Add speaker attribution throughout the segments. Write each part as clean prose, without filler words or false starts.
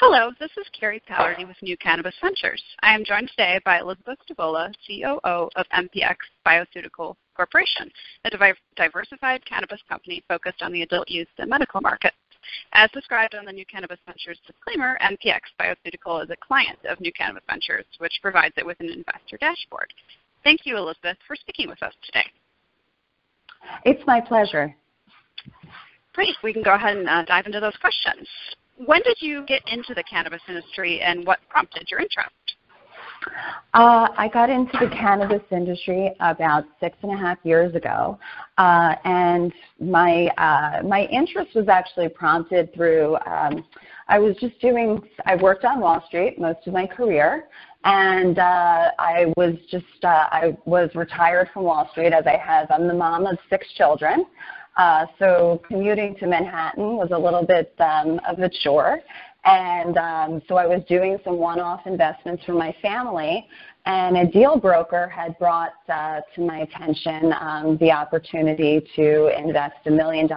Speaker 1: Hello, this is Carrie Pallardy with New Cannabis Ventures. I am joined today by Beth Stavola, COO of MPX Bioceuticals Corporation, a diversified cannabis company focused on the adult use and medical market. As described on the New Cannabis Ventures disclaimer, MPX Bioceutical is a client of New Cannabis Ventures, which provides it with an investor dashboard. Thank you, Elizabeth, for speaking with us today.
Speaker 2: It's my pleasure.
Speaker 1: Great. We can go ahead and dive into those questions. When did you get into the cannabis industry, and what prompted your interest?
Speaker 2: I got into the cannabis industry about 6.5 years ago, and my interest was actually prompted through, I worked on Wall Street most of my career, and I was retired from Wall Street I'm the mom of 6 children. So commuting to Manhattan was a little bit of a chore. And so I was doing some one-off investments for my family, and a deal broker had brought to my attention the opportunity to invest $1 million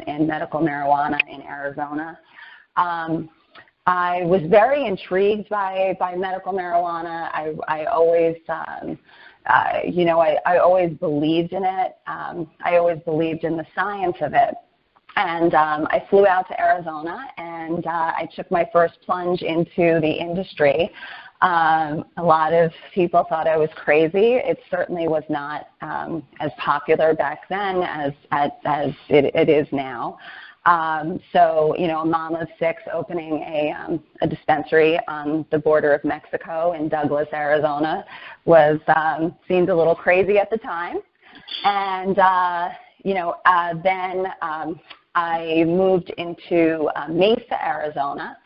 Speaker 2: in medical marijuana in Arizona. I was very intrigued by medical marijuana. I always I always believed in it. I always believed in the science of it. And I flew out to Arizona, and I took my first plunge into the industry. A lot of people thought I was crazy. It certainly was not as popular back then as it is now. So, a mom of 6 opening a dispensary on the border of Mexico in Douglas, Arizona seemed a little crazy at the time. And, then I moved into Mesa, Arizona,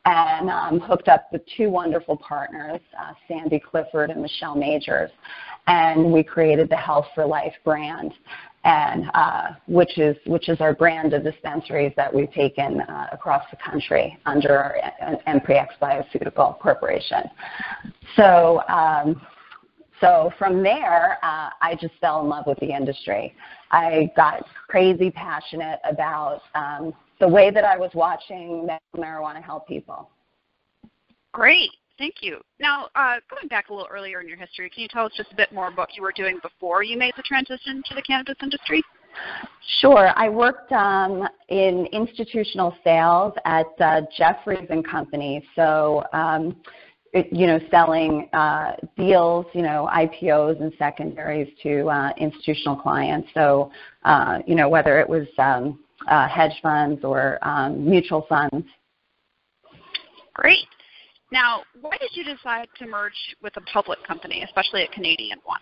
Speaker 2: and hooked up with 2 wonderful partners, Sandy Clifford and Michelle Majors. And we created the Health for Life brand, and which is our brand of dispensaries that we've taken across the country under our MPX Bioceutical Corporation. So from there, I just fell in love with the industry. I got crazy passionate about the way that I was watching medical marijuana help people.
Speaker 1: Great. Thank you. Now, going back a little earlier in your history, can you tell us just a bit more about what you were doing before you made the transition to the cannabis industry?
Speaker 2: Sure. I worked in institutional sales at Jeffries and Company. So, selling deals, IPOs and secondaries to institutional clients. So, whether it was hedge funds or mutual funds.
Speaker 1: Great. Now, why did you decide to merge with a public company, especially a Canadian one?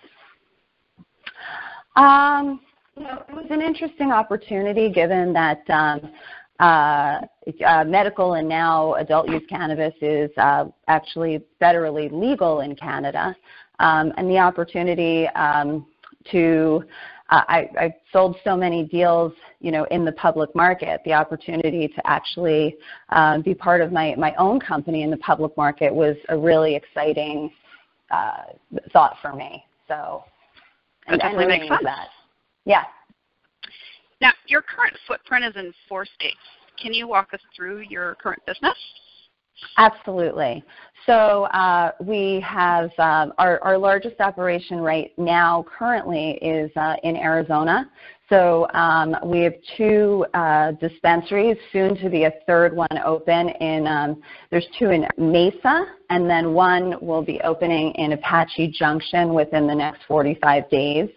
Speaker 2: It was an interesting opportunity given that medical and now adult use cannabis is actually federally legal in Canada, and the opportunity I sold so many deals, in the public market. The opportunity to actually be part of my own company in the public market was a really exciting thought for me. So,
Speaker 1: that definitely makes sense.
Speaker 2: Yeah.
Speaker 1: Now, your current footprint is in 4 states. Can you walk us through your current business?
Speaker 2: Absolutely. So we have our largest operation right now currently is in Arizona. So we have 2 dispensaries, soon to be a 3rd one open there's 2 in Mesa, and then 1 will be opening in Apache Junction within the next 45 days.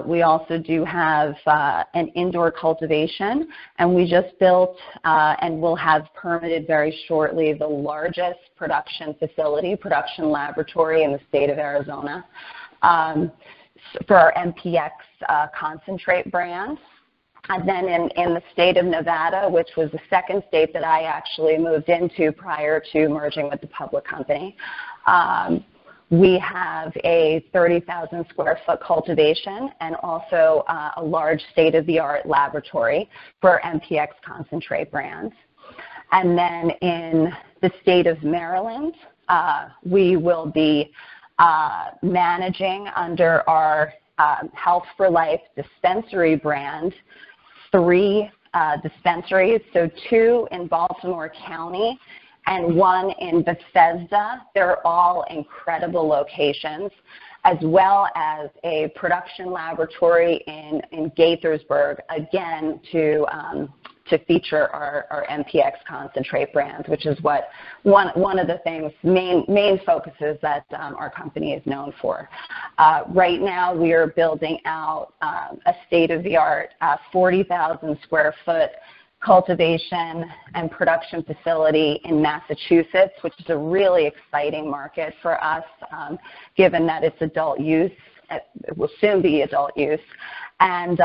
Speaker 2: We also do have an indoor cultivation, and we just built and will have permitted very shortly the largest production laboratory in the state of Arizona for our MPX concentrate brand. And then in the state of Nevada, which was the 2nd state that I actually moved into prior to merging with the public company, we have a 30,000 square foot cultivation and also a large state-of-the-art laboratory for MPX concentrate brands. And then in the state of Maryland, we will be managing under our Health for Life dispensary brand 3 dispensaries, so 2 in Baltimore County and one in Bethesda. They're all incredible locations, as well as a production laboratory in Gaithersburg, again, to feature our MPX concentrate brands, which is what one of the things, main focuses that our company is known for. Right now, we are building out a state-of-the-art 40,000 square foot cultivation and production facility in Massachusetts, which is a really exciting market for us, given that it's adult use. It will soon be adult use. And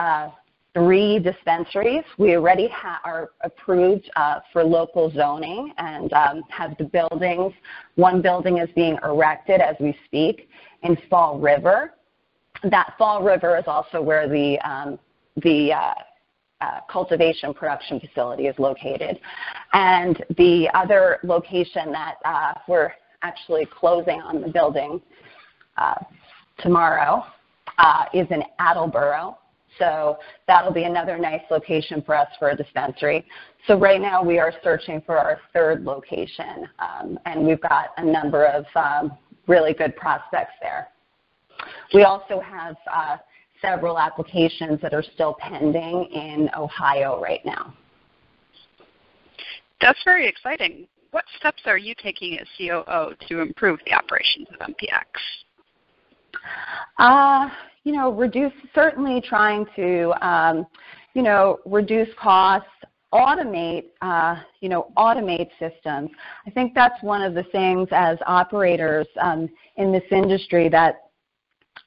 Speaker 2: 3 dispensaries. We already are approved for local zoning and have the buildings. One building is being erected as we speak in Fall River. That Fall River is also where the cultivation production facility is located. And the other location that we're actually closing on the building tomorrow is in Attleboro. So that'll be another nice location for us for a dispensary. So right now we are searching for our 3rd location, and we've got a number of really good prospects there. We also have several applications that are still pending in Ohio right now.
Speaker 1: That's very exciting. What steps are you taking as COO to improve the operations of MPX? Certainly trying to, reduce costs, automate systems. I think that's one of the things as operators in this industry that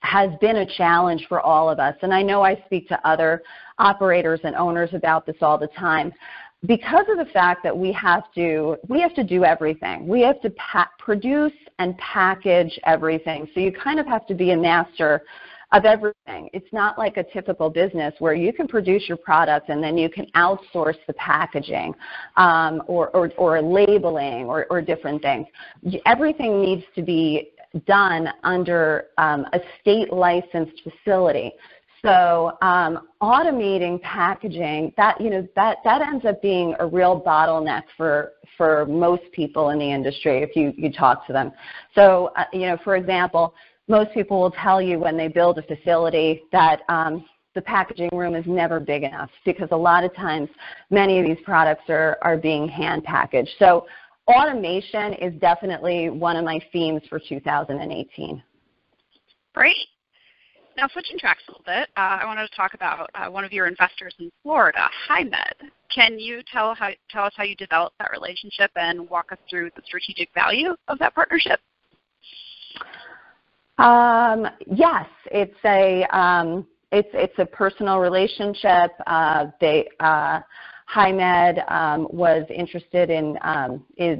Speaker 1: has been a challenge for all of us. And I know I speak to other operators and owners about this all the time. Because of the fact that we have to do everything. We have to produce and package everything. So you kind of have to be a master of everything. It's not like a typical business where you can produce your product and then you can outsource the packaging or labeling or different things. Everything needs to be done under a state licensed facility. So automating packaging, that ends up being a real bottleneck for most people in the industry if you talk to them. So, for example, most people will tell you when they build a facility that the packaging room is never big enough because a lot of times many of these products are being hand packaged. So automation is definitely one of my themes for 2018. Great. Now, switching tracks a little bit, I wanted to talk about one of your investors in Florida, HighMed. Can you tell us how you developed that relationship and walk us through the strategic value of that partnership?
Speaker 2: Yes, it's a personal relationship. HighMed was interested in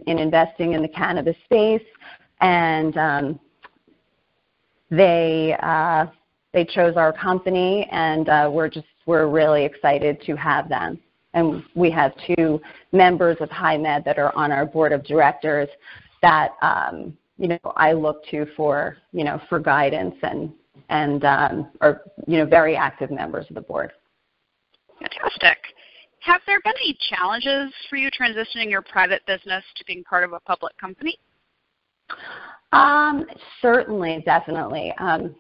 Speaker 2: investing in the cannabis space, and they chose our company, and we're really excited to have them. And we have 2 members of HighMed that are on our board of directors that I look to for guidance and are very active members of the board.
Speaker 1: Fantastic. Have there been any challenges for you transitioning your private business to being part of a public company?
Speaker 2: Certainly, definitely.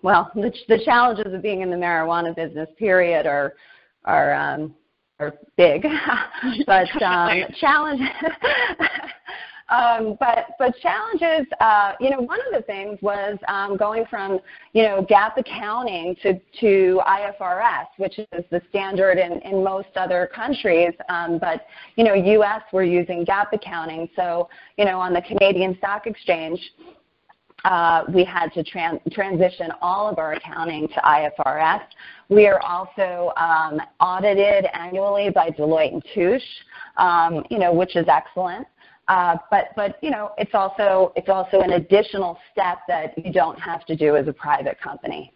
Speaker 2: Well, the challenges of being in the marijuana business, period, are big, but challenges. But challenges. One of the things was going from GAAP accounting to IFRS, which is the standard in most other countries. But U.S. we're using GAAP accounting. So on the Canadian Stock Exchange, we had to transition all of our accounting to IFRS. We are also audited annually by Deloitte & Touche, which is excellent. But it's also an additional step that you don't have to do as a private company.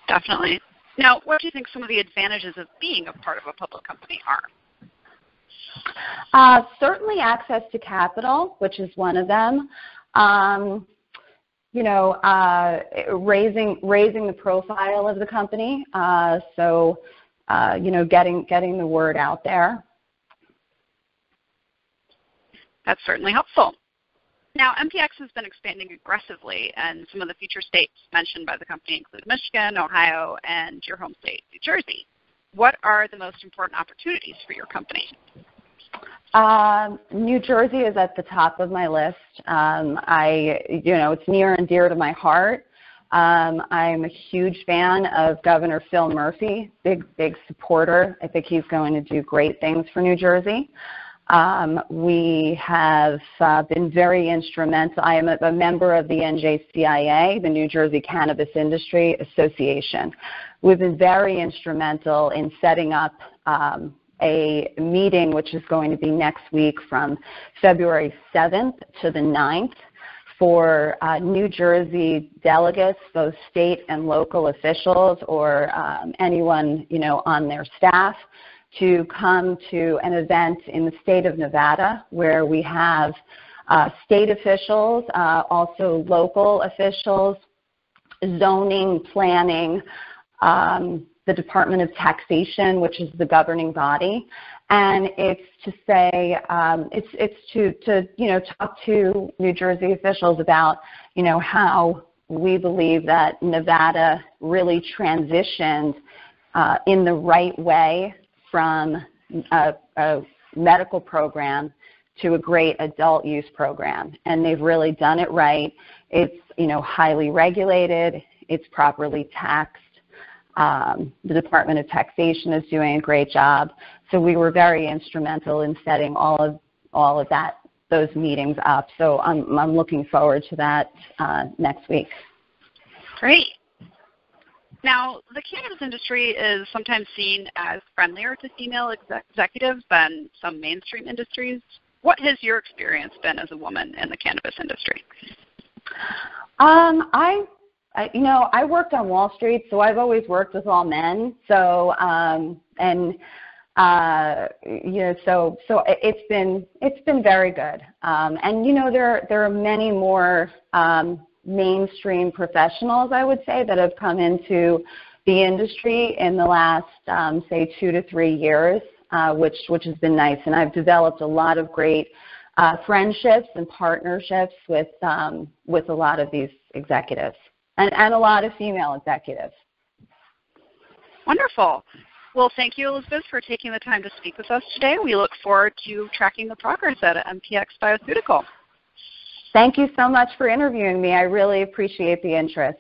Speaker 1: Definitely. Now, what do you think some of the advantages of being a part of a public company are?
Speaker 2: Certainly access to capital, which is one of them. Raising the profile of the company. So getting the word out there.
Speaker 1: That's certainly helpful. Now, MPX has been expanding aggressively, and some of the future states mentioned by the company include Michigan, Ohio, and your home state, New Jersey. What are the most important opportunities for your company?
Speaker 2: New Jersey is at the top of my list. It's near and dear to my heart. I'm a huge fan of Governor Phil Murphy, big supporter. I think he's going to do great things for New Jersey. We have been very instrumental. I am a member of the NJCIA, the New Jersey Cannabis Industry Association. We've been very instrumental in setting up a meeting, which is going to be next week from February 7th to the 9th, for New Jersey delegates, both state and local officials, or anyone on their staff, to come to an event in the state of Nevada where we have state officials, also local officials, zoning, planning, the Department of Taxation, which is the governing body, and it's to say, it's to talk to New Jersey officials about, how we believe that Nevada really transitioned in the right way from a medical program to a great adult use program, and they've really done it right. It's highly regulated. It's properly taxed. The Department of Taxation is doing a great job. So we were very instrumental in setting all of those meetings up. So I'm looking forward to that next week.
Speaker 1: Great. Now, the cannabis industry is sometimes seen as friendlier to female executives than some mainstream industries. What has your experience been as a woman in the cannabis industry? I worked on Wall Street, so I've always worked with all men. So so it's been very good. There are many more mainstream professionals, I would say, that have come into the industry in the last, say, 2 to 3 years, which has been nice. And I've developed a lot of great friendships and partnerships with a lot of these executives and a lot of female executives. Wonderful. Well, thank you, Elizabeth, for taking the time to speak with us today. We look forward to tracking the progress at MPX Bioceutical.
Speaker 2: Thank you so much for interviewing me. I really appreciate the interest.